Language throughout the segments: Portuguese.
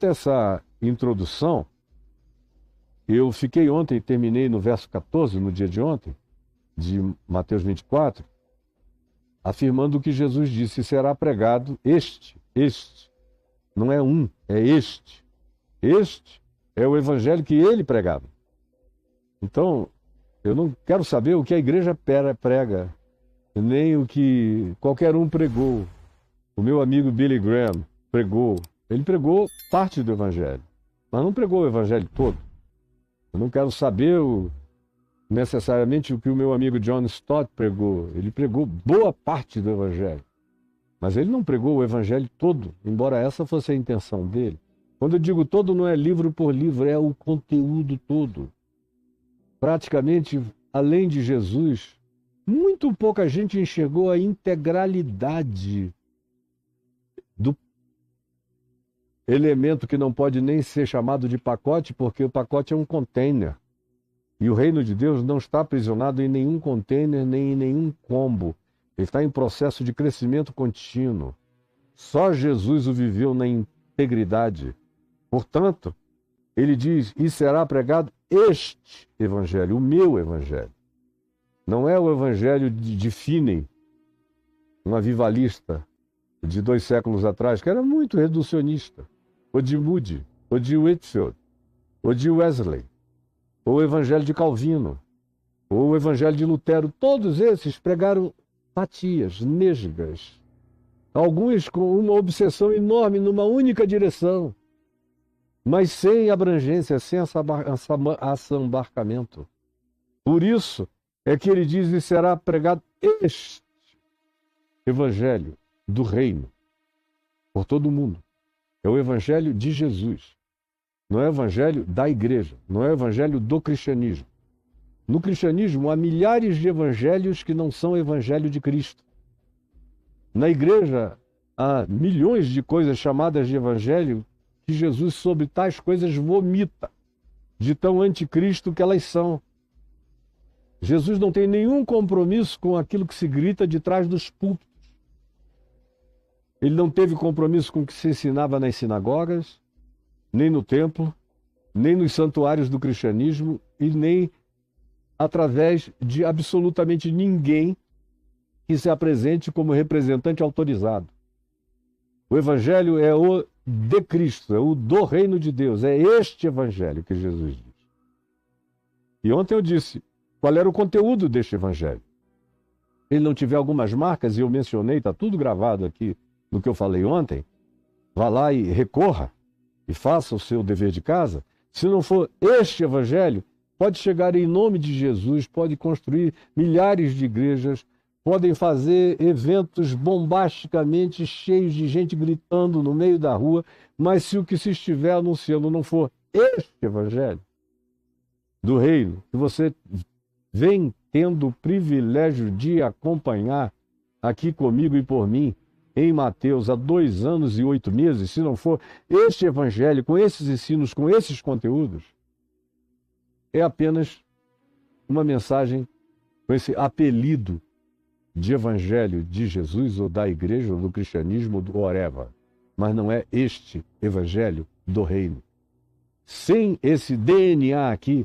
Essa introdução, eu fiquei ontem, terminei no verso 14, no dia de ontem, de Mateus 24, afirmando que Jesus disse: será pregado este, não é um, é este. Este é o evangelho que ele pregava. Então, eu não quero saber o que a igreja prega, nem o que qualquer um pregou. O meu amigo Billy Graham pregou. Ele pregou parte do evangelho, mas não pregou o evangelho todo. Eu não quero saber necessariamente o que o meu amigo John Stott pregou. Ele pregou boa parte do evangelho, mas ele não pregou o evangelho todo, embora essa fosse a intenção dele. Quando eu digo todo, não é livro por livro, é o conteúdo todo. Praticamente, além de Jesus, muito pouca gente enxergou a integralidade do elemento que não pode nem ser chamado de pacote, porque o pacote é um container. E o reino de Deus não está aprisionado em nenhum container, nem em nenhum combo. Ele está em processo de crescimento contínuo. Só Jesus o viveu na integridade. Portanto, ele diz: e será pregado este evangelho, o meu evangelho. Não é o evangelho de Finney, um avivalista de 2 séculos atrás, que era muito reducionista, ou de Moody, ou de Whitefield, ou de Wesley, ou o evangelho de Calvino, ou o evangelho de Lutero. Todos esses pregaram fatias, nesgas, alguns com uma obsessão enorme numa única direção, mas sem abrangência, sem assambarcamento. Por isso é que ele diz: e será pregado este evangelho do reino por todo o mundo. É o evangelho de Jesus. Não é o evangelho da igreja, não é o evangelho do cristianismo. No cristianismo há milhares de evangelhos que não são o evangelho de Cristo. Na igreja há milhões de coisas chamadas de evangelho que Jesus sobre tais coisas vomita, de tão anticristo que elas são. Jesus não tem nenhum compromisso com aquilo que se grita de trás dos púlpitos. Ele não teve compromisso com o que se ensinava nas sinagogas, nem no templo, nem nos santuários do cristianismo e nem através de absolutamente ninguém que se apresente como representante autorizado. O evangelho é o de Cristo, é o do reino de Deus, é este evangelho que Jesus diz. E ontem eu disse qual era o conteúdo deste evangelho. Se ele não tiver algumas marcas, e eu mencionei, está tudo gravado aqui no que eu falei ontem, vá lá e recorra e faça o seu dever de casa. Se não for este evangelho, pode chegar em nome de Jesus, pode construir milhares de igrejas, podem fazer eventos bombasticamente cheios de gente gritando no meio da rua, mas se o que se estiver anunciando não for este evangelho do reino, que você vem tendo o privilégio de acompanhar aqui comigo e por mim, em Mateus, há 2 anos e 8 meses, se não for este evangelho, com esses ensinos, com esses conteúdos, é apenas uma mensagem com esse apelido de evangelho de Jesus, ou da igreja, ou do cristianismo, ou do whatever. Mas não é este evangelho do reino. Sem esse DNA aqui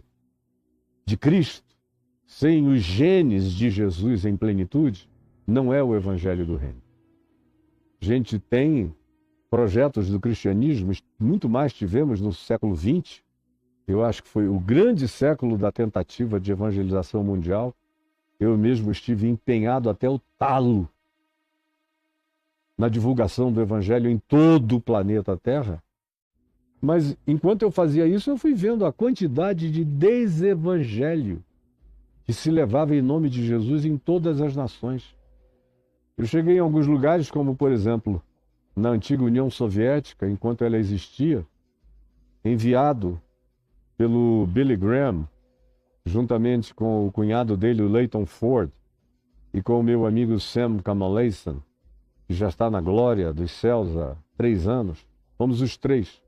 de Cristo, sem os genes de Jesus em plenitude, não é o evangelho do reino. A gente tem projetos do cristianismo, muito mais tivemos no século XX. Eu acho que foi o grande século da tentativa de evangelização mundial. Eu mesmo estive empenhado até o talo na divulgação do evangelho em todo o planeta Terra. Mas enquanto eu fazia isso, eu fui vendo a quantidade de desevangelho que se levava em nome de Jesus em todas as nações. Eu cheguei em alguns lugares, como por exemplo, na antiga União Soviética, enquanto ela existia, enviado pelo Billy Graham, juntamente com o cunhado dele, o Leighton Ford, e com o meu amigo Sam Kamalason, que já está na glória dos céus há 3 anos. Fomos os 3,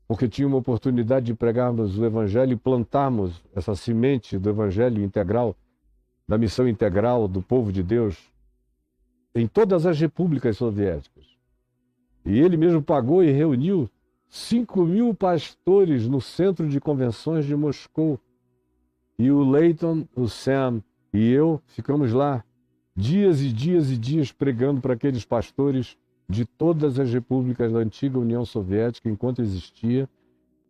porque tinha uma oportunidade de pregarmos o evangelho e plantarmos essa semente do evangelho integral, da missão integral do povo de Deus em todas as repúblicas soviéticas. E ele mesmo pagou e reuniu 5.000 pastores no centro de convenções de Moscou. E o Leighton, o Sam e eu ficamos lá dias e dias e dias pregando para aqueles pastores de todas as repúblicas da antiga União Soviética, enquanto existia,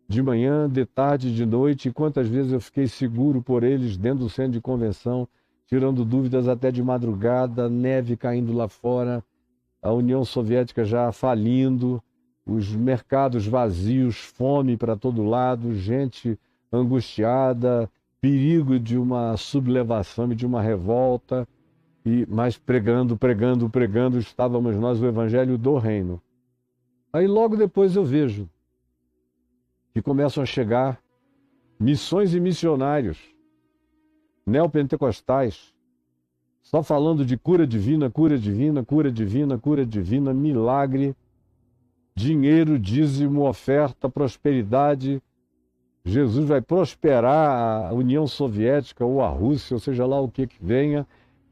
de manhã, de tarde, de noite, e quantas vezes eu fiquei seguro por eles dentro do centro de convenção, tirando dúvidas até de madrugada, neve caindo lá fora, a União Soviética já falindo, os mercados vazios, fome para todo lado, gente angustiada, perigo de uma sublevação e de uma revolta, mas pregando, estávamos nós o Evangelho do Reino. Aí logo depois eu vejo que começam a chegar missões e missionários neopentecostais, só falando de cura divina, cura divina, cura divina, cura divina, milagre, dinheiro, dízimo, oferta, prosperidade. Jesus vai prosperar a União Soviética ou a Rússia, ou seja lá o que venha.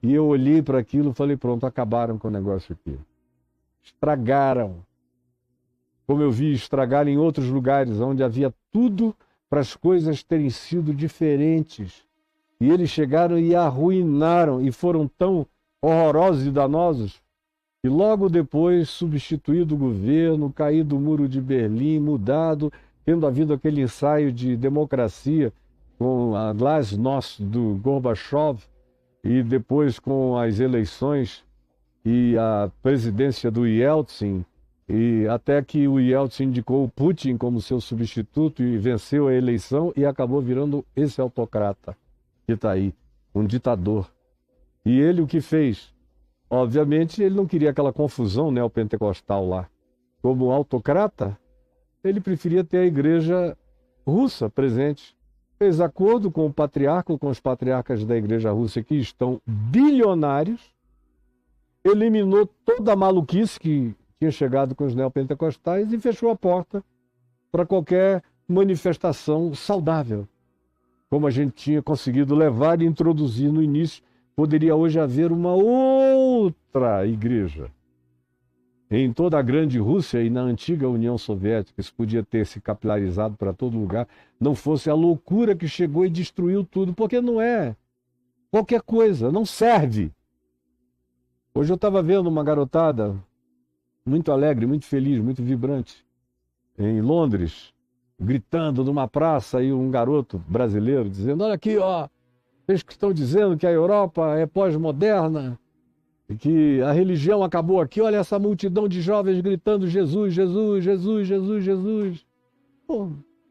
E eu olhei para aquilo e falei, pronto, acabaram com o negócio aqui. Estragaram. Como eu vi estragar em outros lugares, onde havia tudo para as coisas terem sido diferentes. E eles chegaram e arruinaram, e foram tão horrorosos e danosos, que logo depois, substituído o governo, caído o muro de Berlim, mudado, tendo havido aquele ensaio de democracia com a glasnost do Gorbachev, e depois com as eleições e a presidência do Yeltsin, e até que o Yeltsin indicou o Putin como seu substituto e venceu a eleição e acabou virando esse autocrata que está aí, um ditador. E ele o que fez? Obviamente ele não queria aquela confusão neopentecostal lá. Como autocrata, ele preferia ter a igreja russa presente. Fez acordo com o patriarca, com os patriarcas da igreja russa que estão bilionários, eliminou toda a maluquice que tinha chegado com os neopentecostais e fechou a porta para qualquer manifestação saudável. Como a gente tinha conseguido levar e introduzir no início, poderia hoje haver uma outra igreja. Em toda a grande Rússia e na antiga União Soviética, isso podia ter se capilarizado para todo lugar, não fosse a loucura que chegou e destruiu tudo, porque não é qualquer coisa, não serve. Hoje eu estava vendo uma garotada muito alegre, muito feliz, muito vibrante, em Londres, gritando numa praça, e um garoto brasileiro dizendo, olha aqui, ó, vocês que estão dizendo que a Europa é pós-moderna, e que a religião acabou aqui, olha essa multidão de jovens gritando Jesus, Jesus, Jesus, Jesus, Jesus. Pô,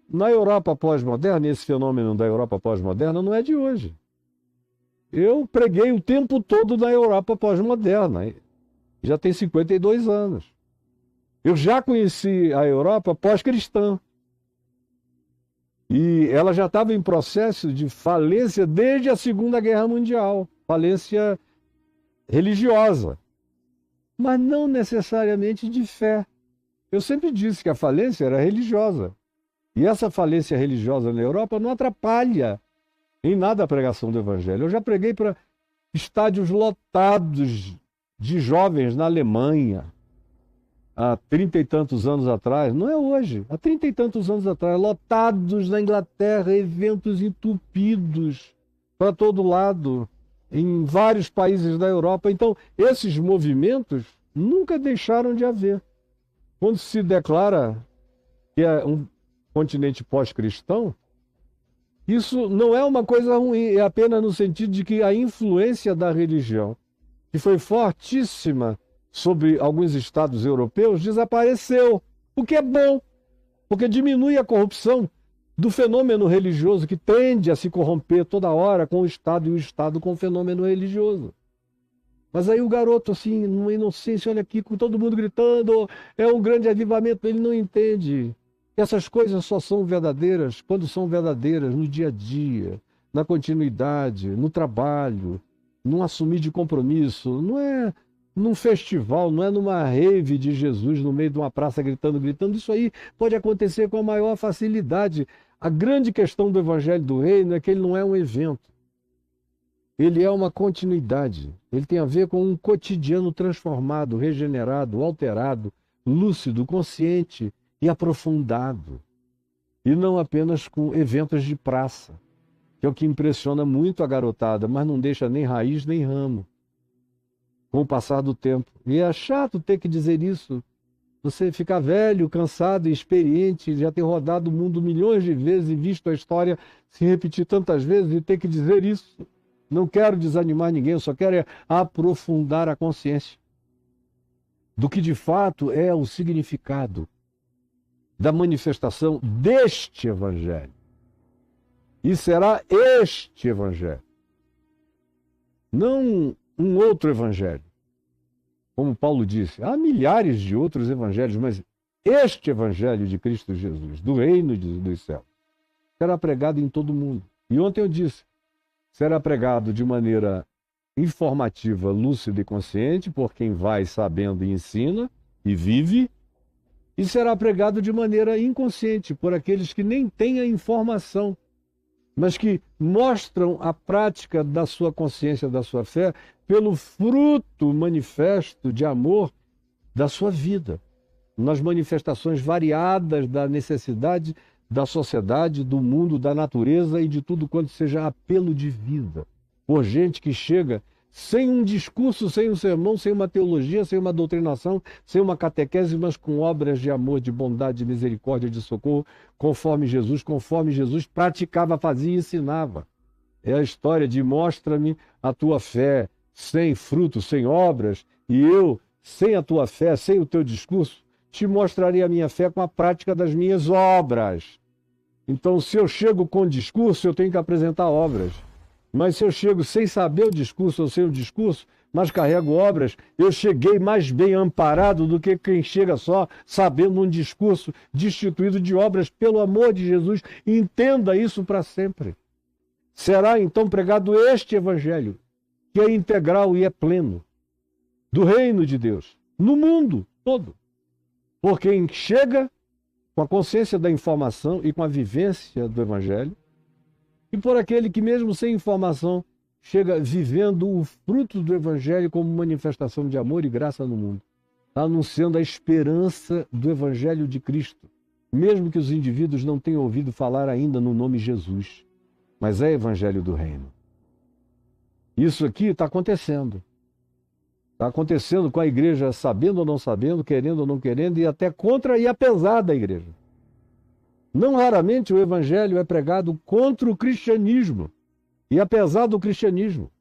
na Europa pós-moderna, esse fenômeno da Europa pós-moderna não é de hoje. Eu preguei o tempo todo na Europa pós-moderna, já tem 52 anos. Eu já conheci a Europa pós-cristã. E ela já estava em processo de falência desde a Segunda Guerra Mundial, falência religiosa, mas não necessariamente de fé. Eu sempre disse que a falência era religiosa. E essa falência religiosa na Europa não atrapalha em nada a pregação do Evangelho. Eu já preguei para estádios lotados de jovens na Alemanha, há 30 e tantos anos atrás, não é hoje, há 30 e tantos anos atrás, lotados na Inglaterra, eventos entupidos para todo lado, em vários países da Europa. Então, esses movimentos nunca deixaram de haver. Quando se declara que é um continente pós-cristão, isso não é uma coisa ruim, é apenas no sentido de que a influência da religião, que foi fortíssima sobre alguns estados europeus, desapareceu, o que é bom, porque diminui a corrupção do fenômeno religioso que tende a se corromper toda hora com o Estado e o Estado com o fenômeno religioso. Mas aí o garoto, assim, numa inocência, olha aqui, com todo mundo gritando, é um grande avivamento, ele não entende. Essas coisas só são verdadeiras quando são verdadeiras no dia a dia, na continuidade, no trabalho, num assumir de compromisso. Não é num festival, não é numa rave de Jesus no meio de uma praça gritando. Isso aí pode acontecer com a maior facilidade. A grande questão do Evangelho do Reino é que ele não é um evento. Ele é uma continuidade. Ele tem a ver com um cotidiano transformado, regenerado, alterado, lúcido, consciente e aprofundado. E não apenas com eventos de praça, que é o que impressiona muito a garotada, mas não deixa nem raiz nem ramo com o passar do tempo. E é chato ter que dizer isso. Você ficar velho, cansado e experiente, já ter rodado o mundo milhões de vezes e visto a história se repetir tantas vezes e ter que dizer isso. Não quero desanimar ninguém, eu só quero aprofundar a consciência do que de fato é o significado da manifestação deste Evangelho. E será este Evangelho, não um outro Evangelho. Como Paulo disse, há milhares de outros evangelhos, mas este Evangelho de Cristo Jesus, do reino dos céus, será pregado em todo o mundo. E ontem eu disse, será pregado de maneira informativa, lúcida e consciente, por quem vai sabendo e ensina e vive, e será pregado de maneira inconsciente, por aqueles que nem têm a informação, mas que mostram a prática da sua consciência, da sua fé, pelo fruto manifesto de amor da sua vida, nas manifestações variadas da necessidade da sociedade, do mundo, da natureza e de tudo quanto seja apelo de vida, por gente que chega sem um discurso, sem um sermão, sem uma teologia, sem uma doutrinação, sem uma catequese, mas com obras de amor, de bondade, de misericórdia, de socorro, conforme Jesus praticava, fazia e ensinava. É a história de mostra-me a tua fé sem frutos, sem obras, e eu, sem a tua fé, sem o teu discurso, te mostrarei a minha fé com a prática das minhas obras. Então, se eu chego com discurso, eu tenho que apresentar obras. Mas se eu chego sem saber o discurso ou sem o discurso, mas carrego obras, eu cheguei mais bem amparado do que quem chega só sabendo um discurso destituído de obras, pelo amor de Jesus. Entenda isso para sempre. Será então pregado este Evangelho, que é integral e é pleno, do reino de Deus, no mundo todo. Por quem chega com a consciência da informação e com a vivência do Evangelho, e por aquele que, mesmo sem informação, chega vivendo o fruto do Evangelho como manifestação de amor e graça no mundo, anunciando a esperança do Evangelho de Cristo, mesmo que os indivíduos não tenham ouvido falar ainda no nome Jesus, mas é Evangelho do Reino. Isso aqui está acontecendo. Está acontecendo com a igreja sabendo ou não sabendo, querendo ou não querendo, e até contra e apesar da igreja. Não raramente o Evangelho é pregado contra o cristianismo e apesar do cristianismo.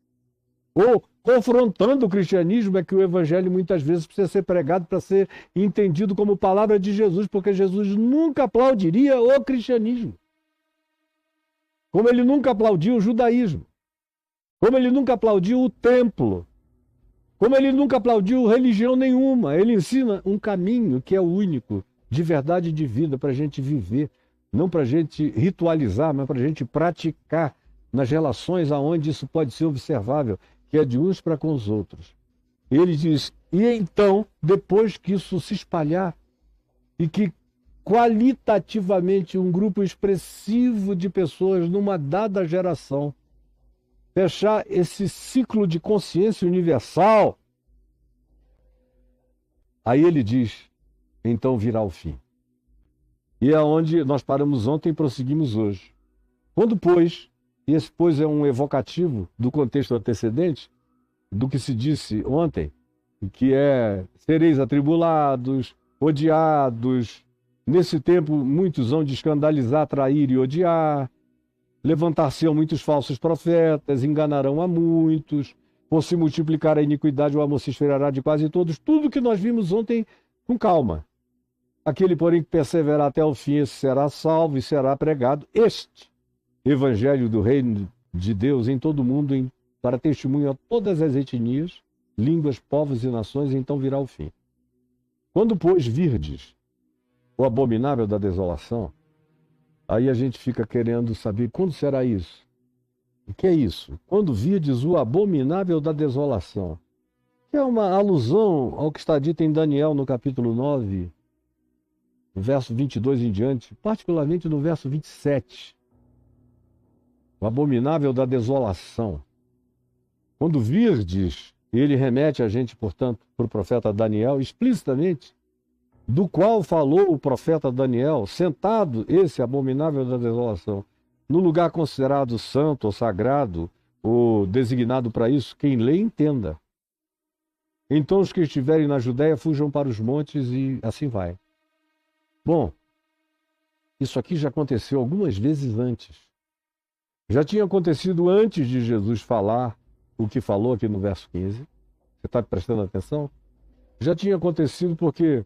Ou confrontando o cristianismo é que o Evangelho muitas vezes precisa ser pregado para ser entendido como palavra de Jesus, porque Jesus nunca aplaudiria o cristianismo. Como ele nunca aplaudiu o judaísmo. Como ele nunca aplaudiu o templo. Como ele nunca aplaudiu religião nenhuma. Ele ensina um caminho que é o único, de verdade e de vida, para a gente viver. Não para a gente ritualizar, mas para a gente praticar nas relações aonde isso pode ser observável, que é de uns para com os outros. Ele diz, e então, depois que isso se espalhar, e que qualitativamente um grupo expressivo de pessoas numa dada geração fechar esse ciclo de consciência universal, aí ele diz, então virá o fim. E é onde nós paramos ontem e prosseguimos hoje. Quando, pois, e esse pois é um evocativo do contexto antecedente, do que se disse ontem, que é, sereis atribulados, odiados, nesse tempo muitos hão de escandalizar, trair e odiar, levantar-se-ão muitos falsos profetas, enganarão a muitos, por se multiplicar a iniquidade, o amor se esfriará de quase todos. Tudo que nós vimos ontem com calma. Aquele, porém, que perseverar até o fim, esse será salvo e será pregado este Evangelho do Reino de Deus em todo o mundo, para testemunho a todas as etnias, línguas, povos e nações, então virá o fim. Quando, pois, virdes o abominável da desolação, aí a gente fica querendo saber quando será isso. O que é isso? Quando virdes o abominável da desolação, que é uma alusão ao que está dito em Daniel no capítulo 9, no verso 22 em diante, particularmente no verso 27. O abominável da desolação. Quando virdes, ele remete a gente, portanto, para o profeta Daniel, explicitamente, do qual falou o profeta Daniel, sentado esse abominável da desolação, no lugar considerado santo ou sagrado, ou designado para isso, quem lê entenda. Então os que estiverem na Judéia fujam para os montes e assim vai. Bom, isso aqui já aconteceu algumas vezes antes. Já tinha acontecido antes de Jesus falar o que falou aqui no verso 15. Você está prestando atenção? Já tinha acontecido porque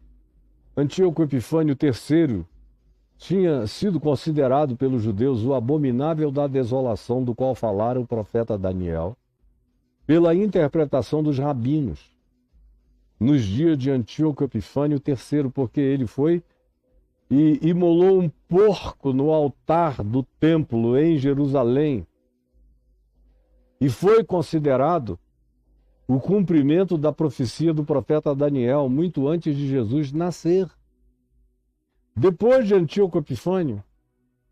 Antíoco Epifânio III tinha sido considerado pelos judeus o abominável da desolação do qual falara o profeta Daniel, pela interpretação dos rabinos, nos dias de Antíoco Epifânio III, porque ele foi e imolou um porco no altar do templo em Jerusalém, e foi considerado o cumprimento da profecia do profeta Daniel, muito antes de Jesus nascer. Depois de Antíoco Epifânio,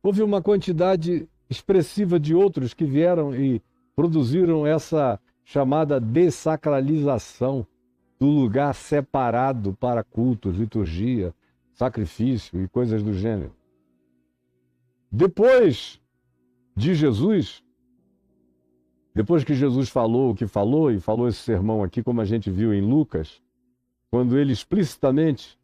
houve uma quantidade expressiva de outros que vieram e produziram essa chamada dessacralização do lugar separado para cultos, liturgia, sacrifício e coisas do gênero. Depois de Jesus, depois que Jesus falou o que falou, e falou esse sermão aqui, como a gente viu em Lucas, quando ele explicitamente,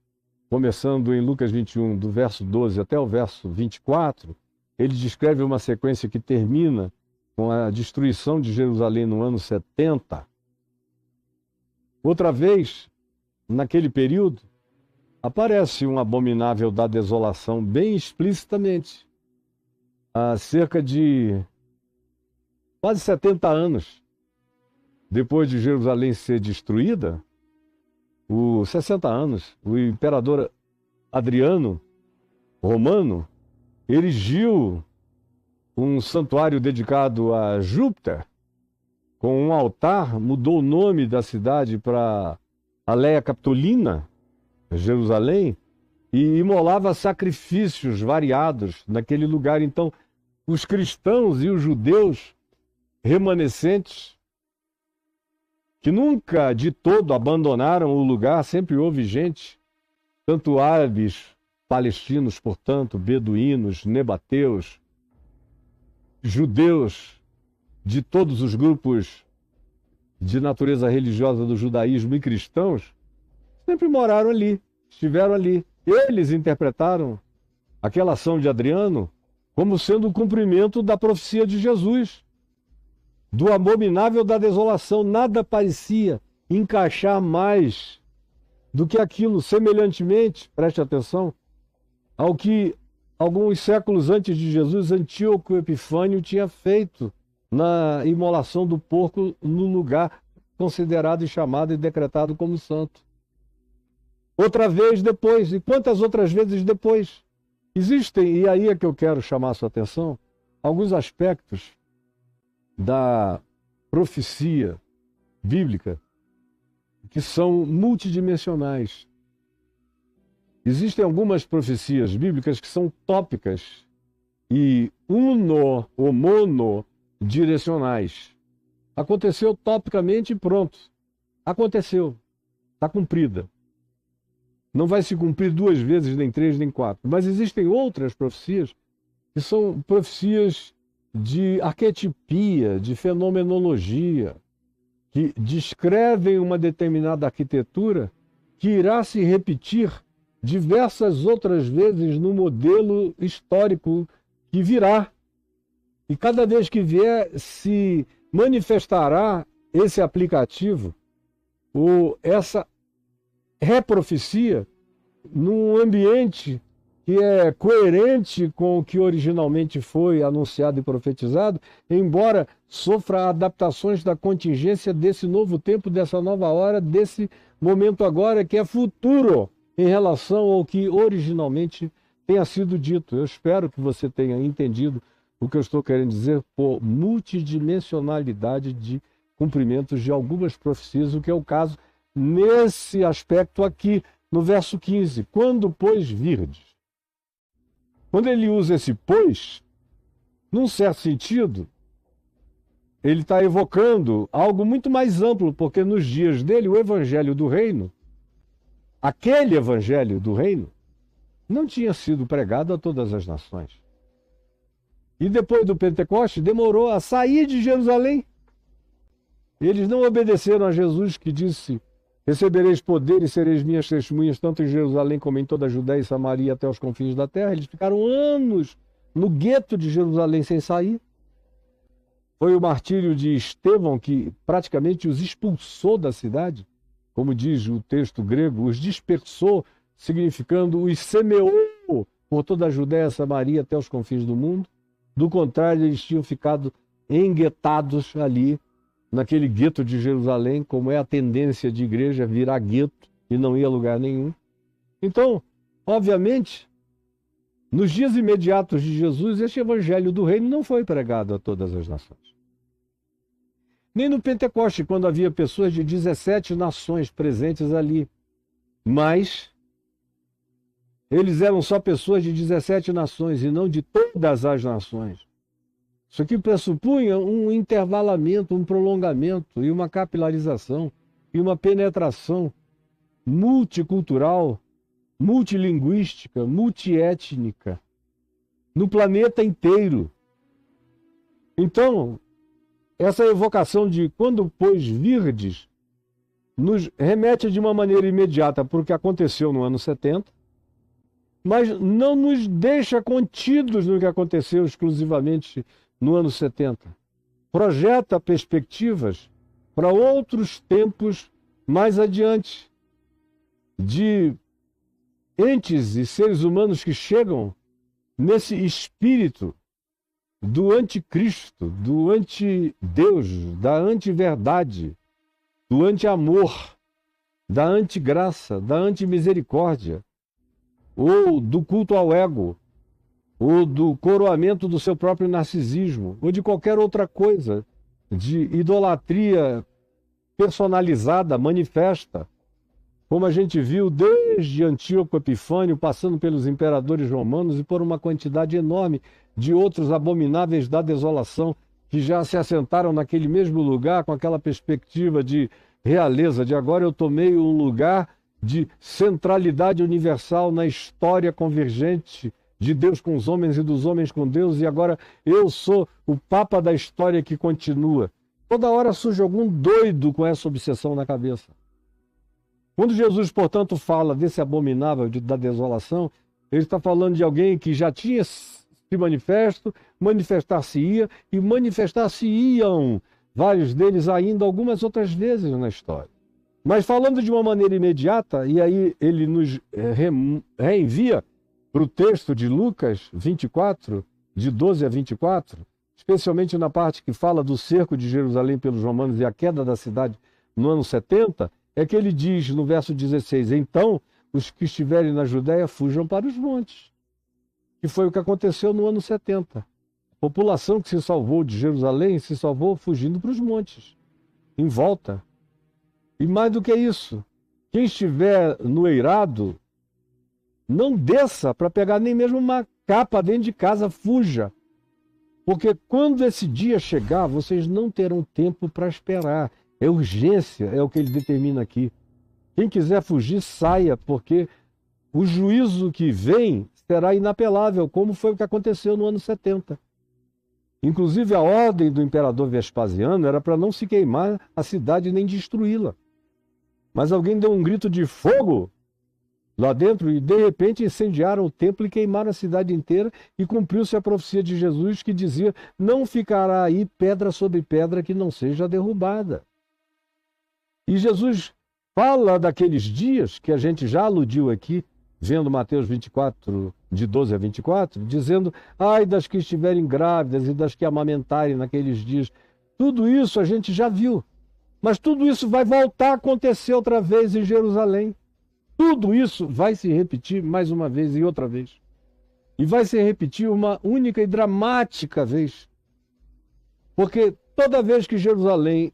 começando em Lucas 21, do verso 12 até o verso 24, ele descreve uma sequência que termina com a destruição de Jerusalém no ano 70. Outra vez, naquele período, aparece um abominável da desolação bem explicitamente. Há cerca de quase 70 anos depois de Jerusalém ser destruída, 60 anos, o imperador Adriano, romano, erigiu um santuário dedicado a Júpiter, com um altar, mudou o nome da cidade para Aleia Capitolina, Jerusalém, e imolava sacrifícios variados naquele lugar. Então, os cristãos e os judeus remanescentes, que nunca de todo abandonaram o lugar, sempre houve gente, tanto árabes, palestinos, portanto, beduínos, nebateus, judeus, de todos os grupos de natureza religiosa do judaísmo e cristãos, sempre moraram ali, estiveram ali. Eles interpretaram aquela ação de Adriano como sendo o cumprimento da profecia de Jesus, do abominável da desolação. Nada parecia encaixar mais do que aquilo, semelhantemente, preste atenção, ao que alguns séculos antes de Jesus, Antíoco Epifânio tinha feito na imolação do porco no lugar considerado e chamado e decretado como santo. Outra vez depois, e quantas outras vezes depois? Existem, e aí é que eu quero chamar a sua atenção, alguns aspectos da profecia bíblica que são multidimensionais. Existem algumas profecias bíblicas que são tópicas e monodirecionais. Aconteceu topicamente e pronto. Aconteceu. Está cumprida. Não vai se cumprir 2 vezes, nem 3, nem 4. Mas existem outras profecias que são profecias de arquetipia, de fenomenologia, que descrevem uma determinada arquitetura que irá se repetir diversas outras vezes no modelo histórico que virá. E cada vez que vier, se manifestará esse aplicativo, ou essa reprofecia, num ambiente que é coerente com o que originalmente foi anunciado e profetizado, embora sofra adaptações da contingência desse novo tempo, dessa nova hora, desse momento agora que é futuro em relação ao que originalmente tenha sido dito. Eu espero que você tenha entendido o que eu estou querendo dizer por multidimensionalidade de cumprimentos de algumas profecias, o que é o caso nesse aspecto aqui, no verso 15. Quando, pois, virdes. Quando ele usa esse pois, num certo sentido, ele está evocando algo muito mais amplo, porque nos dias dele o evangelho do reino aquele evangelho do reino não tinha sido pregado a todas as nações. E depois do Pentecoste, demorou a sair de Jerusalém. Eles não obedeceram a Jesus, que disse: recebereis poder e sereis minhas testemunhas, tanto em Jerusalém como em toda a Judéia e Samaria até os confins da terra. Eles ficaram anos no gueto de Jerusalém sem sair. Foi o martírio de Estevão que praticamente os expulsou da cidade, como diz o texto grego, os dispersou, significando os semeou por toda a Judéia, Samaria até os confins do mundo. Do contrário, eles tinham ficado enguetados ali, naquele gueto de Jerusalém, como é a tendência de igreja, virar gueto e não ir a lugar nenhum. Então, obviamente, nos dias imediatos de Jesus, este evangelho do reino não foi pregado a todas as nações. Nem no Pentecoste, quando havia pessoas de 17 nações presentes ali. Mas eles eram só pessoas de 17 nações e não de todas as nações. Isso aqui pressupunha um intervalamento, um prolongamento e uma capilarização e uma penetração multicultural, multilinguística, multiétnica no planeta inteiro. Então, essa evocação de quando, pois, virdes, nos remete de uma maneira imediata para o que aconteceu no ano 70, mas não nos deixa contidos no que aconteceu exclusivamente no ano 70. Projeta perspectivas para outros tempos mais adiante, de entes e seres humanos que chegam nesse espírito do anticristo, do antideus, da antiverdade, do anti-amor, da antigraça, da antimisericórdia, ou do culto ao ego, ou do coroamento do seu próprio narcisismo, ou de qualquer outra coisa, de idolatria personalizada, manifesta, como a gente viu desde Antíoco Epifânio, passando pelos imperadores romanos e por uma quantidade enorme de outros abomináveis da desolação que já se assentaram naquele mesmo lugar com aquela perspectiva de realeza, de agora eu tomei um lugar de centralidade universal na história convergente de Deus com os homens e dos homens com Deus, e agora eu sou o Papa da história que continua. Toda hora surge algum doido com essa obsessão na cabeça. Quando Jesus, portanto, fala desse abominável da desolação, ele está falando de alguém que já tinha se manifesto, manifestar-se-ia e manifestar-se-iam, vários deles ainda algumas outras vezes na história. Mas falando de uma maneira imediata, e aí ele nos reenvia para o texto de Lucas 24, de 12 a 24, especialmente na parte que fala do cerco de Jerusalém pelos romanos e a queda da cidade no ano 70, é que ele diz no verso 16, então os que estiverem na Judéia fujam para os montes, que foi o que aconteceu no ano 70. A população que se salvou de Jerusalém se salvou fugindo para os montes, em volta. E mais do que isso, quem estiver no eirado, não desça para pegar nem mesmo uma capa dentro de casa, fuja. Porque quando esse dia chegar, vocês não terão tempo para esperar. É urgência, é o que ele determina aqui. Quem quiser fugir, saia, porque o juízo que vem será inapelável, como foi o que aconteceu no ano 70. Inclusive, a ordem do imperador Vespasiano era para não se queimar a cidade nem destruí-la. Mas alguém deu um grito de fogo lá dentro e, de repente, incendiaram o templo e queimaram a cidade inteira, e cumpriu-se a profecia de Jesus que dizia: não ficará aí pedra sobre pedra que não seja derrubada. E Jesus fala daqueles dias que a gente já aludiu aqui, vendo Mateus 24, de 12 a 24, dizendo: ai das que estiverem grávidas e das que amamentarem naqueles dias. Tudo isso a gente já viu. Mas tudo isso vai voltar a acontecer outra vez em Jerusalém. Tudo isso vai se repetir mais uma vez e outra vez. E vai se repetir uma única e dramática vez. Porque toda vez que Jerusalém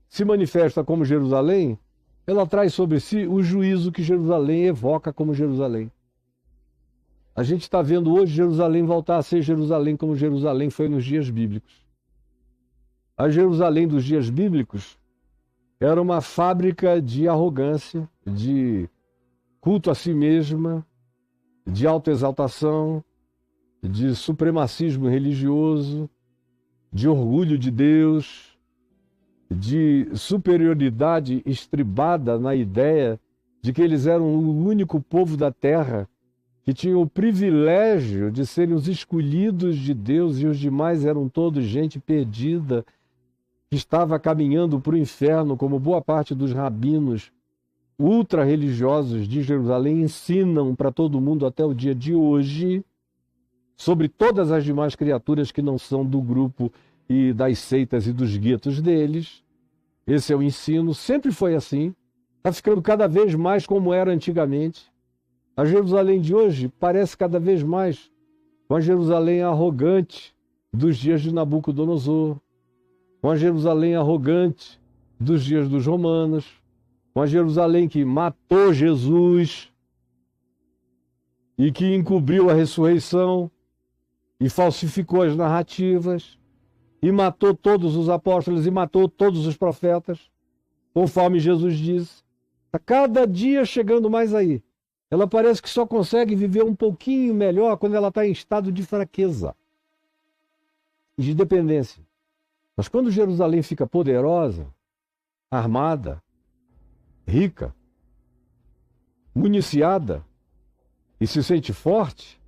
se manifesta como Jerusalém, ela traz sobre si o juízo que Jerusalém evoca como Jerusalém. A gente está vendo hoje Jerusalém voltar a ser Jerusalém como Jerusalém foi nos dias bíblicos. A Jerusalém dos dias bíblicos era uma fábrica de arrogância, de culto a si mesma, de autoexaltação, de supremacismo religioso, de orgulho de Deus, de superioridade estribada na ideia de que eles eram o único povo da terra que tinha o privilégio de serem os escolhidos de Deus e os demais eram todos gente perdida, que estava caminhando para o inferno, como boa parte dos rabinos ultra-religiosos de Jerusalém ensinam para todo mundo até o dia de hoje, sobre todas as demais criaturas que não são do grupo e das seitas e dos guetos deles. Esse é o ensino, sempre foi assim, está ficando cada vez mais como era antigamente. A Jerusalém de hoje parece cada vez mais com a Jerusalém arrogante dos dias de Nabucodonosor, com a Jerusalém arrogante dos dias dos romanos, com a Jerusalém que matou Jesus e que encobriu a ressurreição e falsificou as narrativas e matou todos os apóstolos e matou todos os profetas, conforme Jesus disse. Está cada dia chegando mais aí. Ela parece que só consegue viver um pouquinho melhor quando ela está em estado de fraqueza e de dependência. Mas quando Jerusalém fica poderosa, armada, rica, municiada e se sente forte,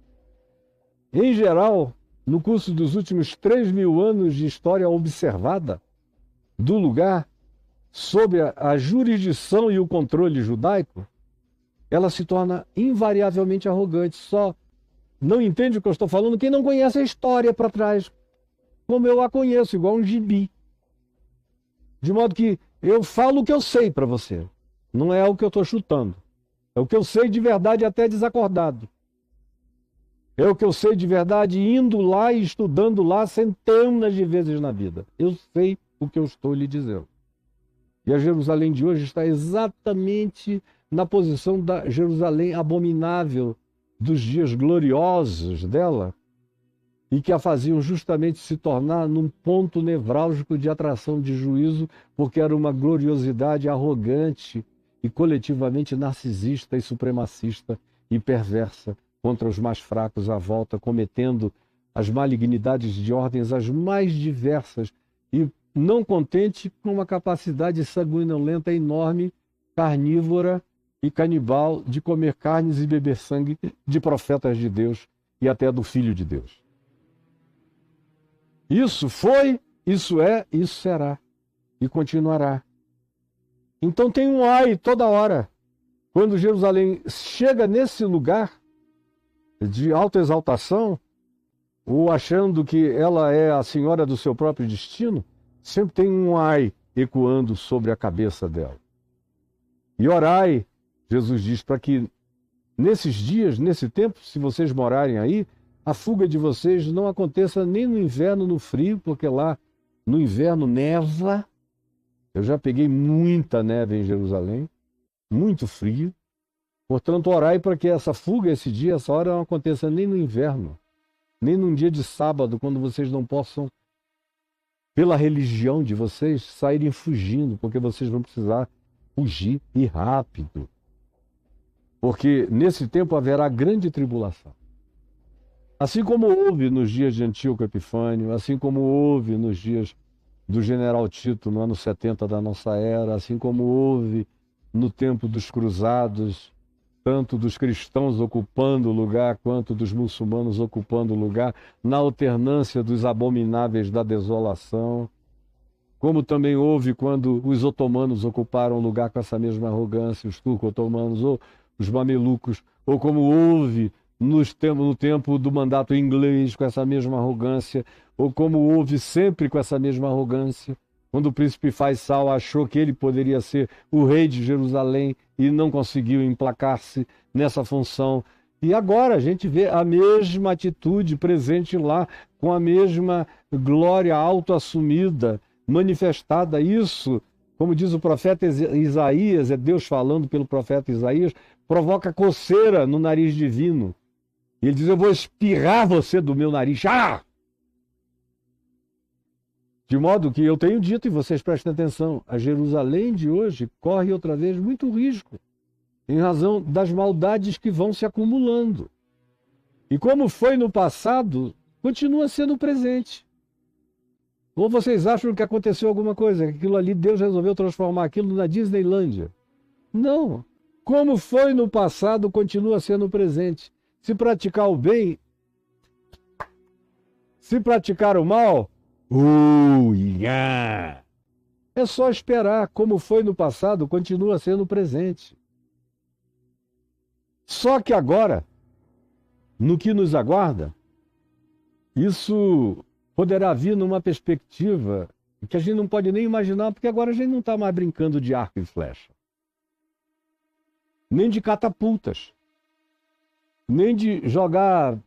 em geral, no curso dos últimos 3.000 anos de história observada do lugar, sob a jurisdição e o controle judaico, ela se torna invariavelmente arrogante. Só não entende o que eu estou falando quem não conhece a história para trás, como eu a conheço, igual um gibi. De modo que eu falo o que eu sei para você. Não é o que eu estou chutando. É o que eu sei de verdade até desacordado. É o que eu sei de verdade indo lá e estudando lá centenas de vezes na vida. Eu sei o que eu estou lhe dizendo. E a Jerusalém de hoje está exatamente na posição da Jerusalém abominável dos dias gloriosos dela e que a faziam justamente se tornar num ponto nevrálgico de atração de juízo, porque era uma gloriosidade arrogante e coletivamente narcisista e supremacista e perversa contra os mais fracos à volta, cometendo as malignidades de ordens as mais diversas e não contente com uma capacidade sanguinolenta enorme, carnívora e canibal de comer carnes e beber sangue de profetas de Deus e até do Filho de Deus. Isso foi, isso é, isso será e continuará. Então tem um ai toda hora. Quando Jerusalém chega nesse lugar de autoexaltação, ou achando que ela é a senhora do seu próprio destino, sempre tem um ai ecoando sobre a cabeça dela. E orai, Jesus diz, para que nesses dias, nesse tempo, se vocês morarem aí, a fuga de vocês não aconteça nem no inverno, no frio, porque lá no inverno neva. Eu já peguei muita neve em Jerusalém, muito frio. Portanto, orai para que essa fuga, esse dia, essa hora não aconteça nem no inverno, nem num dia de sábado, quando vocês não possam, pela religião de vocês, saírem fugindo, porque vocês vão precisar fugir e rápido. Porque nesse tempo haverá grande tribulação. Assim como houve nos dias de Antíoco Epifânio, assim como houve nos dias do general Tito no ano 70 da nossa era, assim como houve no tempo dos cruzados, tanto dos cristãos ocupando o lugar quanto dos muçulmanos ocupando o lugar, na alternância dos abomináveis da desolação, como também houve quando os otomanos ocuparam o lugar com essa mesma arrogância, os turco-otomanos ou os mamelucos, ou como houve no tempo do mandato inglês com essa mesma arrogância, ou como houve sempre com essa mesma arrogância, quando o príncipe Faisal achou que ele poderia ser o rei de Jerusalém e não conseguiu emplacar-se nessa função. E agora a gente vê a mesma atitude presente lá, com a mesma glória autoassumida, manifestada. Isso, como diz o profeta Isaías, é Deus falando pelo profeta Isaías, provoca coceira no nariz divino. E ele diz, eu vou espirrar você do meu nariz. Ah! De modo que eu tenho dito, e vocês prestem atenção, a Jerusalém de hoje corre outra vez muito risco em razão das maldades que vão se acumulando. E como foi no passado, continua sendo o presente. Ou vocês acham que aconteceu alguma coisa, que aquilo ali, Deus resolveu transformar aquilo na Disneylândia? Não. Como foi no passado, continua sendo o presente. Se praticar o bem, se praticar o mal, yeah. É só esperar. Como foi no passado, continua sendo o presente. Só que agora, no que nos aguarda, isso poderá vir numa perspectiva que a gente não pode nem imaginar, porque agora a gente não está mais brincando de arco e flecha, nem de catapultas, nem de jogar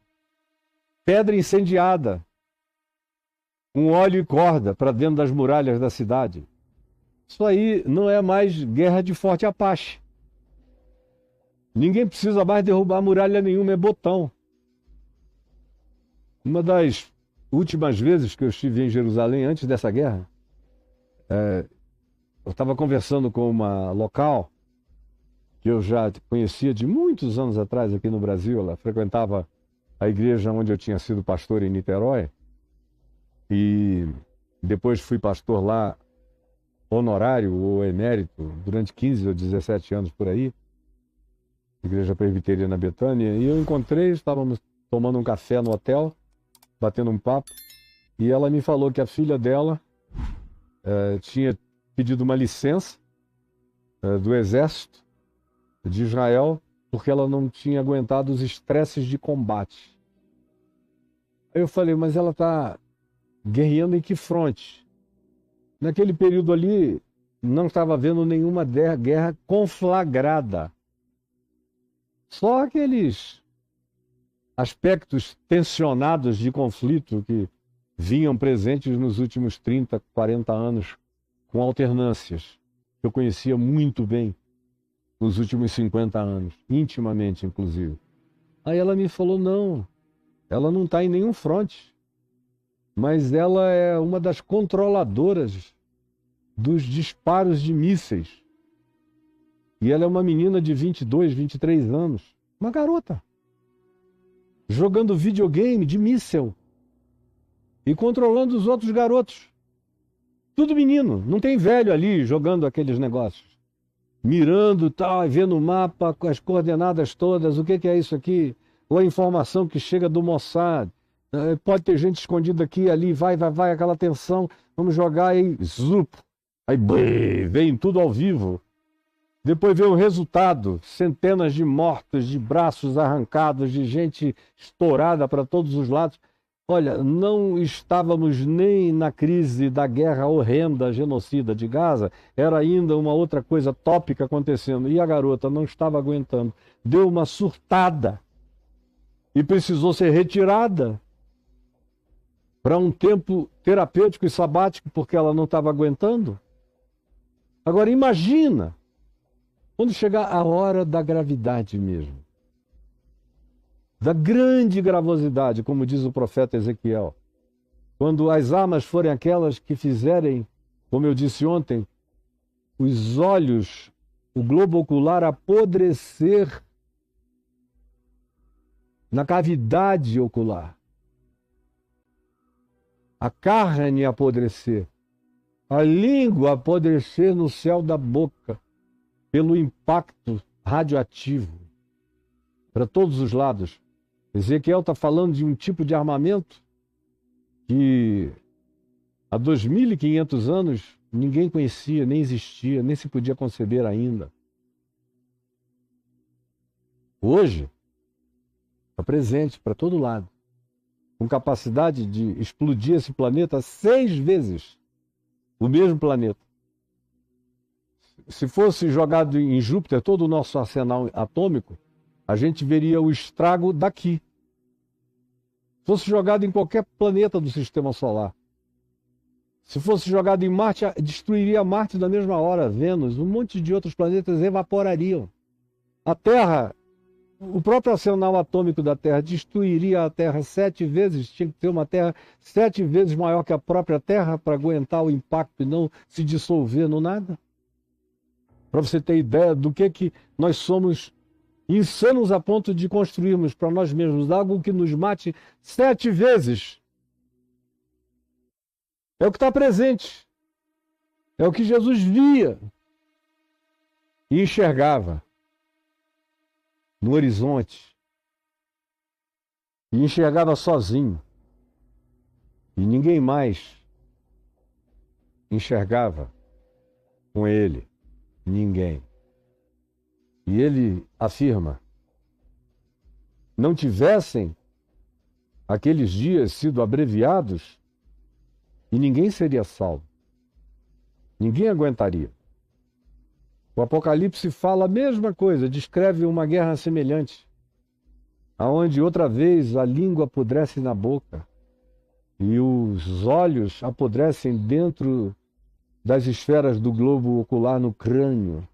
pedra incendiada, com óleo e corda para dentro das muralhas da cidade. Isso aí não é mais guerra de Forte Apache. Ninguém precisa mais derrubar muralha nenhuma, é botão. Uma das últimas vezes que eu estive em Jerusalém, antes dessa guerra, eu estava conversando com uma local que eu já conhecia de muitos anos atrás aqui no Brasil. Ela frequentava a igreja onde eu tinha sido pastor em Niterói e depois fui pastor lá, honorário ou emérito, durante 15 ou 17 anos por aí, Igreja Presbiteriana Betânia, e eu encontrei, estávamos tomando um café no hotel, batendo um papo, e ela me falou que a filha dela tinha pedido uma licença do exército de Israel porque ela não tinha aguentado os estresses de combate. Aí eu falei, mas ela está guerreando em que fronte? Naquele período ali não estava havendo nenhuma guerra conflagrada. Só aqueles aspectos tensionados de conflito que vinham presentes nos últimos 30, 40 anos, com alternâncias, que eu conhecia muito bem nos últimos 50 anos, intimamente, inclusive. Aí ela me falou, não, ela não está em nenhum fronte, mas ela é uma das controladoras dos disparos de mísseis. E ela é uma menina de 22, 23 anos, uma garota, jogando videogame de míssel e controlando os outros garotos. Tudo menino, não tem velho ali jogando aqueles negócios. Mirando tal, vendo o mapa, com as coordenadas todas, o que é isso aqui? Ou a informação que chega do Mossad. Pode ter gente escondida aqui, ali, vai, aquela tensão, vamos jogar aí, zup. Aí vem tudo ao vivo. Depois vem o resultado, centenas de mortos, de braços arrancados, de gente estourada para todos os lados. Olha, não estávamos nem na crise da guerra horrenda, genocida de Gaza, era ainda uma outra coisa tópica acontecendo. E a garota não estava aguentando, deu uma surtada e precisou ser retirada para um tempo terapêutico e sabático, porque ela não estava aguentando. Agora imagina, quando chegar a hora da gravidade mesmo, da grande gravosidade, como diz o profeta Ezequiel, quando as armas forem aquelas que fizerem, como eu disse ontem, os olhos, o globo ocular apodrecer na cavidade ocular, a carne apodrecer, a língua apodrecer no céu da boca, pelo impacto radioativo para todos os lados. Ezequiel está falando de um tipo de armamento que há 2.500 anos ninguém conhecia, nem existia, nem se podia conceber ainda. Hoje, está presente para todo lado, com capacidade de explodir esse planeta 6 vezes, o mesmo planeta. Se fosse jogado em Júpiter todo o nosso arsenal atômico, a gente veria o estrago daqui. Se fosse jogado em qualquer planeta do sistema solar, se fosse jogado em Marte, destruiria Marte na mesma hora, Vênus, um monte de outros planetas evaporariam. A Terra, o próprio arsenal atômico da Terra destruiria a Terra 7 vezes, tinha que ter uma Terra 7 vezes maior que a própria Terra para aguentar o impacto e não se dissolver no nada. Para você ter ideia do que nós somos insanos a ponto de construirmos para nós mesmos algo que nos mate 7 vezes. É o que está presente. É o que Jesus via e enxergava no horizonte. E enxergava sozinho. E ninguém mais enxergava com ele. Ninguém. E ele afirma: não tivessem aqueles dias sido abreviados e ninguém seria salvo. Ninguém aguentaria. O Apocalipse fala a mesma coisa, descreve uma guerra semelhante, aonde outra vez a língua apodrece na boca e os olhos apodrecem dentro das esferas do globo ocular no crânio.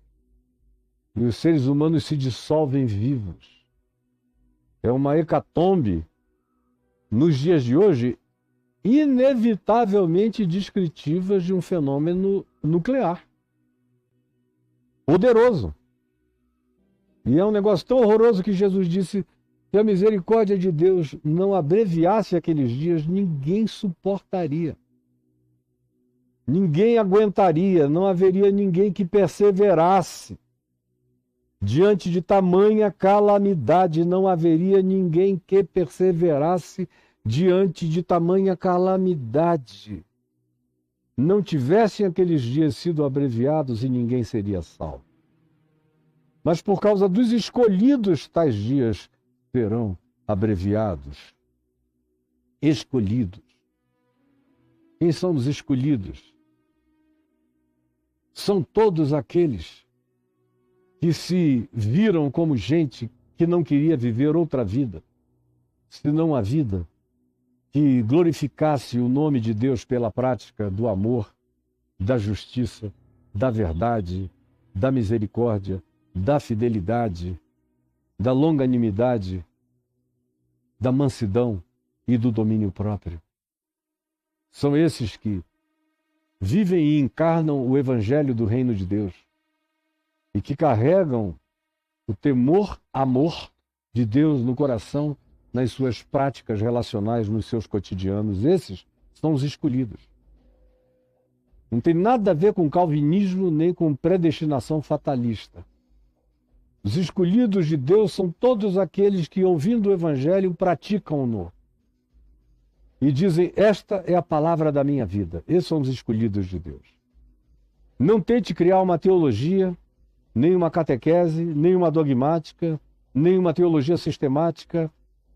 E os seres humanos se dissolvem vivos. É uma hecatombe, nos dias de hoje, inevitavelmente descritivas de um fenômeno nuclear. Poderoso. E é um negócio tão horroroso que Jesus disse que a misericórdia de Deus não abreviasse aqueles dias, ninguém suportaria. Ninguém aguentaria, não haveria ninguém que perseverasse. Diante de tamanha calamidade, não haveria ninguém que perseverasse diante de tamanha calamidade. Não tivessem aqueles dias sido abreviados e ninguém seria salvo. Mas por causa dos escolhidos, tais dias serão abreviados. Escolhidos. Quem são os escolhidos? São todos aqueles que se viram como gente que não queria viver outra vida, senão a vida que glorificasse o nome de Deus pela prática do amor, da justiça, da verdade, da misericórdia, da fidelidade, da longanimidade, da mansidão e do domínio próprio. São esses que vivem e encarnam o evangelho do reino de Deus e que carregam o temor, amor de Deus no coração, nas suas práticas relacionais, nos seus cotidianos. Esses são os escolhidos. Não tem nada a ver com calvinismo nem com predestinação fatalista. Os escolhidos de Deus são todos aqueles que, ouvindo o evangelho, praticam-no. E dizem: esta é a palavra da minha vida. Esses são os escolhidos de Deus. Não tente criar uma teologia, nem uma catequese, nem uma dogmática, nem uma teologia sistemática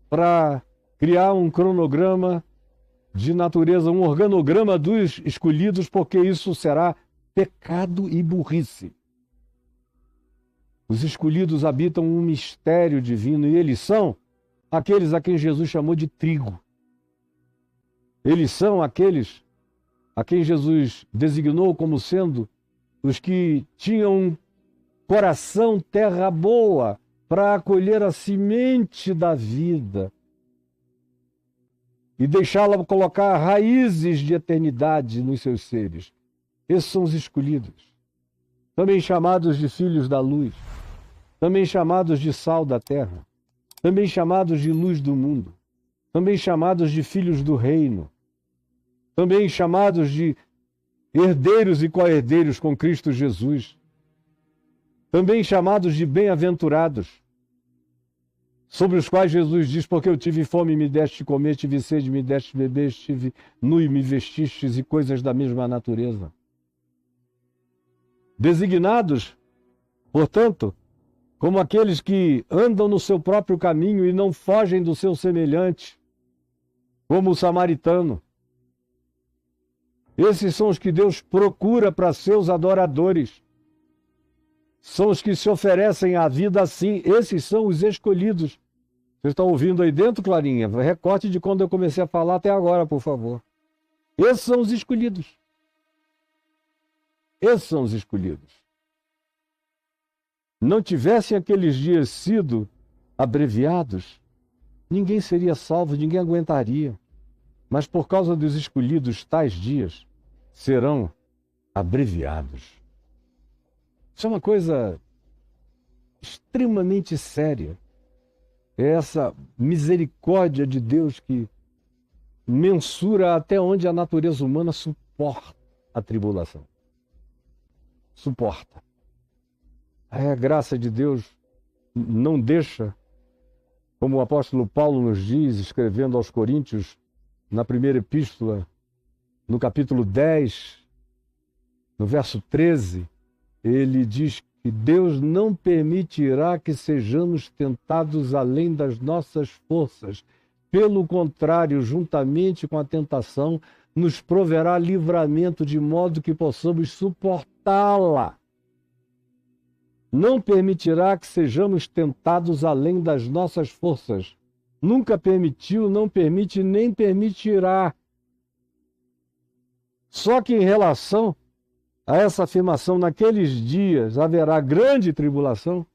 para criar um cronograma de natureza, um organograma dos escolhidos, porque isso será pecado e burrice. Os escolhidos habitam um mistério divino e eles são aqueles a quem Jesus chamou de trigo. Eles são aqueles a quem Jesus designou como sendo os que tinham um coração terra boa para acolher a semente da vida e deixá-la colocar raízes de eternidade nos seus seres. Esses são os escolhidos, também chamados de filhos da luz, também chamados de sal da terra, também chamados de luz do mundo, também chamados de filhos do reino, também chamados de herdeiros e co-herdeiros com Cristo Jesus, também chamados de bem-aventurados, sobre os quais Jesus diz: porque eu tive fome e me deste comer, tive sede e me deste beber, estive nu e me vestistes, e coisas da mesma natureza. Designados, portanto, como aqueles que andam no seu próprio caminho e não fogem do seu semelhante, como o samaritano. Esses são os que Deus procura para seus adoradores. São os que se oferecem à vida assim. Esses são os escolhidos. Vocês estão ouvindo aí dentro, Clarinha? Recorte de quando eu comecei a falar até agora, por favor. Esses são os escolhidos. Esses são os escolhidos. Não tivessem aqueles dias sido abreviados, ninguém seria salvo, ninguém aguentaria. Mas por causa dos escolhidos, tais dias serão abreviados. Isso é uma coisa extremamente séria. É essa misericórdia de Deus que mensura até onde a natureza humana suporta a tribulação. Suporta. A graça de Deus não deixa, como o apóstolo Paulo nos diz, escrevendo aos Coríntios, na primeira epístola, no capítulo 10, no verso 13, ele diz que Deus não permitirá que sejamos tentados além das nossas forças. Pelo contrário, juntamente com a tentação, nos proverá livramento de modo que possamos suportá-la. Não permitirá que sejamos tentados além das nossas forças. Nunca permitiu, não permite, nem permitirá. Só que em relação a essa afirmação, naqueles dias haverá grande tribulação,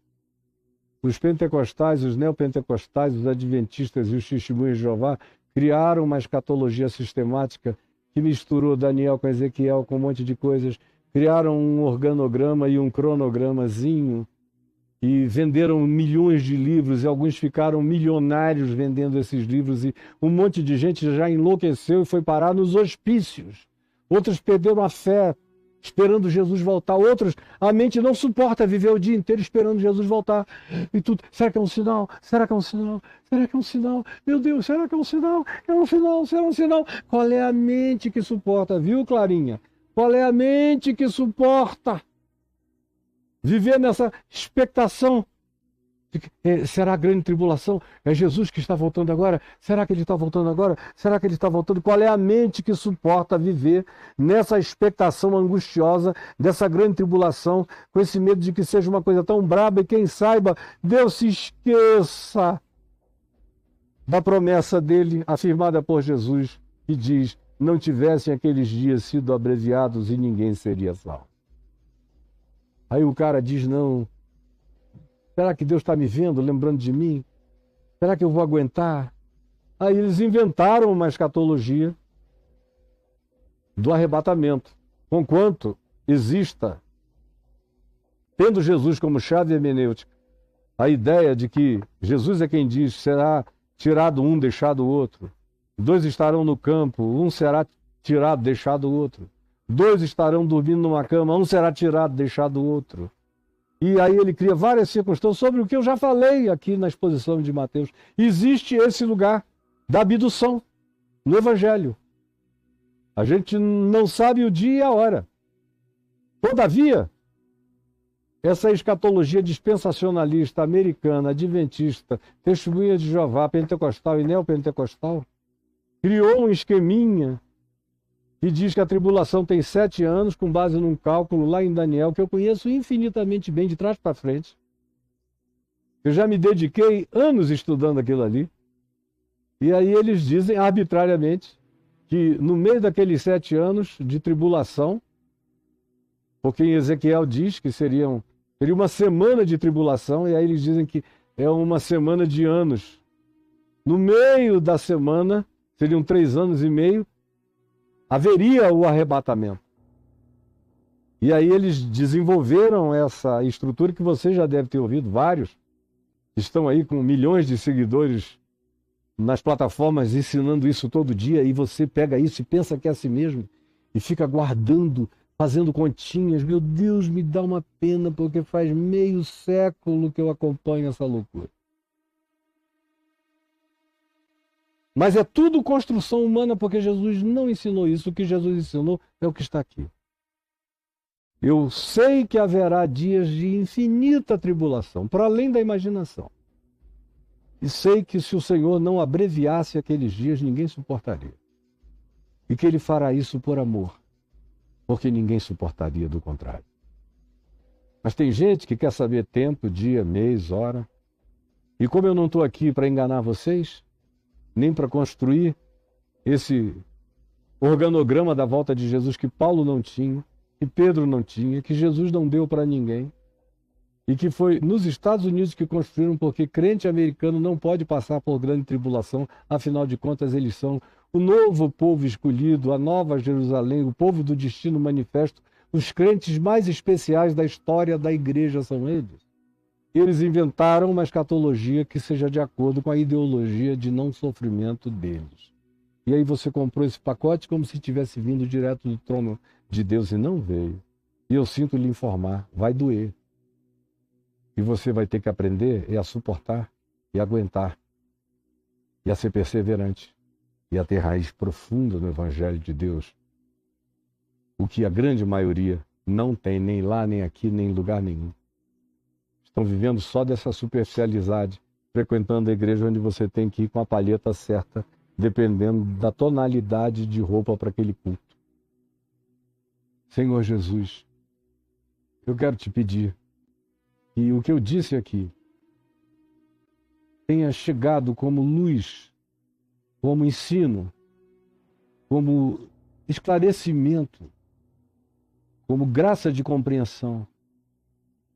os pentecostais, os neopentecostais, os adventistas e os testemunhos de Jeová criaram uma escatologia sistemática que misturou Daniel com Ezequiel, com um monte de coisas. Criaram um organograma e um cronogramazinho e venderam milhões de livros e alguns ficaram milionários vendendo esses livros e um monte de gente já enlouqueceu e foi parar nos hospícios. Outros perderam a fé esperando Jesus voltar. Outros, a mente não suporta viver o dia inteiro esperando Jesus voltar. E tudo, será que é um sinal? Será que é um sinal? Será que é um sinal? Meu Deus, será que é um sinal? É um sinal, será um sinal? Qual é a mente que suporta, viu, Clarinha? Qual é a mente que suporta viver nessa expectação? Será a grande tribulação? É Jesus que está voltando agora? Será que ele está voltando agora? Será que ele está voltando? Qual é a mente que suporta viver nessa expectação angustiosa dessa grande tribulação, com esse medo de que seja uma coisa tão braba e quem saiba, Deus se esqueça da promessa dele, afirmada por Jesus, que diz: não tivessem aqueles dias sido abreviados e ninguém seria salvo. Aí o cara diz: não, será que Deus está me vendo, lembrando de mim? Será que eu vou aguentar? Aí eles inventaram uma escatologia do arrebatamento. Conquanto exista, tendo Jesus como chave hermenêutica, a ideia de que Jesus é quem diz: será tirado um, deixado o outro. 2 estarão no campo, um será tirado, deixado o outro. 2 estarão dormindo numa cama, um será tirado, deixado o outro. E aí ele cria várias circunstâncias sobre o que eu já falei aqui na exposição de Mateus. Existe esse lugar da abdução no Evangelho. A gente não sabe o dia e a hora. Todavia, essa escatologia dispensacionalista americana, adventista, testemunha de Jeová, pentecostal e neopentecostal, criou um esqueminha que diz que a tribulação tem 7 anos, com base num cálculo lá em Daniel, que eu conheço infinitamente bem, de trás para frente. Eu já me dediquei anos estudando aquilo ali. E aí eles dizem, arbitrariamente, que no meio daqueles 7 anos de tribulação, porque em Ezequiel diz que seria uma semana de tribulação, e aí eles dizem que é uma semana de anos. No meio da semana, seriam 3 anos e meio, haveria o arrebatamento. E aí eles desenvolveram essa estrutura que você já deve ter ouvido, vários estão aí com milhões de seguidores nas plataformas ensinando isso todo dia, e você pega isso e pensa que é assim mesmo, e fica guardando, fazendo continhas. Meu Deus, me dá uma pena, porque faz meio século que eu acompanho essa loucura. Mas é tudo construção humana, porque Jesus não ensinou isso. O que Jesus ensinou é o que está aqui. Eu sei que haverá dias de infinita tribulação, para além da imaginação. E sei que se o Senhor não abreviasse aqueles dias, ninguém suportaria. E que Ele fará isso por amor, porque ninguém suportaria do contrário. Mas tem gente que quer saber tempo, dia, mês, hora. E como eu não estou aqui para enganar vocês, nem para construir esse organograma da volta de Jesus que Paulo não tinha, que Pedro não tinha, que Jesus não deu para ninguém, e que foi nos Estados Unidos que construíram, porque crente americano não pode passar por grande tribulação, afinal de contas eles são o novo povo escolhido, a nova Jerusalém, o povo do destino manifesto, Os crentes mais especiais da história da igreja são eles. Eles inventaram uma escatologia que seja de acordo com a ideologia de não sofrimento deles. E aí você comprou esse pacote como se tivesse vindo direto do trono de Deus e não veio. E eu sinto lhe informar, vai doer. E você vai ter que aprender a suportar e aguentar. E a ser perseverante. E a ter raiz profunda no Evangelho de Deus. O que a grande maioria não tem, nem lá, nem aqui, nem em lugar nenhum. Estão vivendo só dessa superficialidade, frequentando a igreja onde você tem que ir com a palheta certa, dependendo da tonalidade de roupa para aquele culto. Senhor Jesus, eu quero te pedir que o que eu disse aqui tenha chegado como luz, como ensino, como esclarecimento, como graça de compreensão,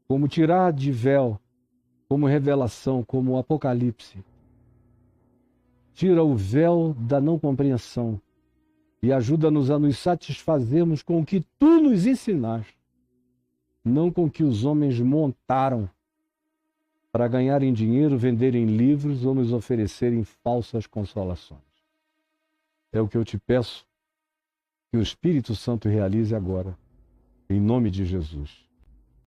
como tirar de véu, como revelação, como apocalipse. Tira o véu da não compreensão e ajuda-nos a nos satisfazermos com o que tu nos ensinaste, não com o que os homens montaram para ganharem dinheiro, venderem livros ou nos oferecerem falsas consolações. É o que eu te peço que o Espírito Santo realize agora, em nome de Jesus.